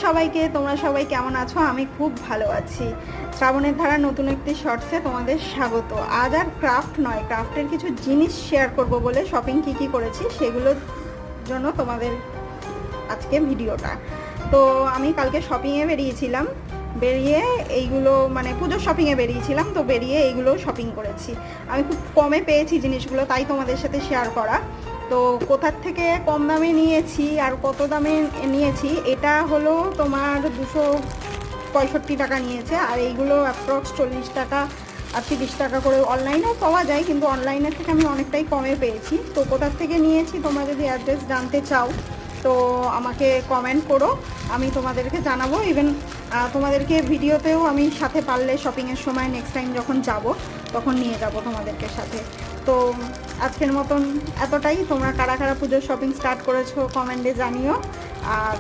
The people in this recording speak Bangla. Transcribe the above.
সবাইকে, তোমরা সবাই কেমন আছো? আমি খুব ভালো আছি। শ্রাবণের ধারা নতুন একটি শর্টসে তোমাদের স্বাগত। আজ আর ক্রাফট নয়, ক্রাফটের কিছু জিনিস শেয়ার করব বলে শপিং কি করেছি সেগুলোর জন্য তোমাদের আজকে ভিডিওটা। তো আমি কালকে শপিংয়ে বেরিয়েছিলাম, বেরিয়ে এইগুলো মানে পুজোর শপিংয়ে বেরিয়েছিলাম, তো বেরিয়ে এইগুলো শপিং করেছি। আমি খুব কমে পেয়েছি জিনিসগুলো, তাই তোমাদের সাথে শেয়ার করা। তো কোথার থেকে কম দামে নিয়েছি আর কত দামে নিয়েছি, এটা হলো তোমার 265 টাকা নিয়েছে, আর এইগুলো অ্যাপ্রক্স 40 টাকা আর 30 টাকা করে অনলাইনেও পাওয়া যায়, কিন্তু অনলাইনের থেকে আমি অনেকটাই কমে পেয়েছি। তো কোথার থেকে নিয়েছি তোমরা যদি অ্যাড্রেস জানতে চাও তো আমাকে কমেন্ট করো, আমি তোমাদেরকে জানাবো। ইভেন তোমাদেরকে ভিডিওতেও আমি সাথে পারলে শপিংয়ের সময় নেক্সট টাইম যখন যাব তখন নিয়ে যাব তোমাদেরকে সাথে। তো আজকের মতন এতটাই। তোমরা কারা কারা পুজোর শপিং স্টার্ট করেছো কমেন্টে জানিও। আর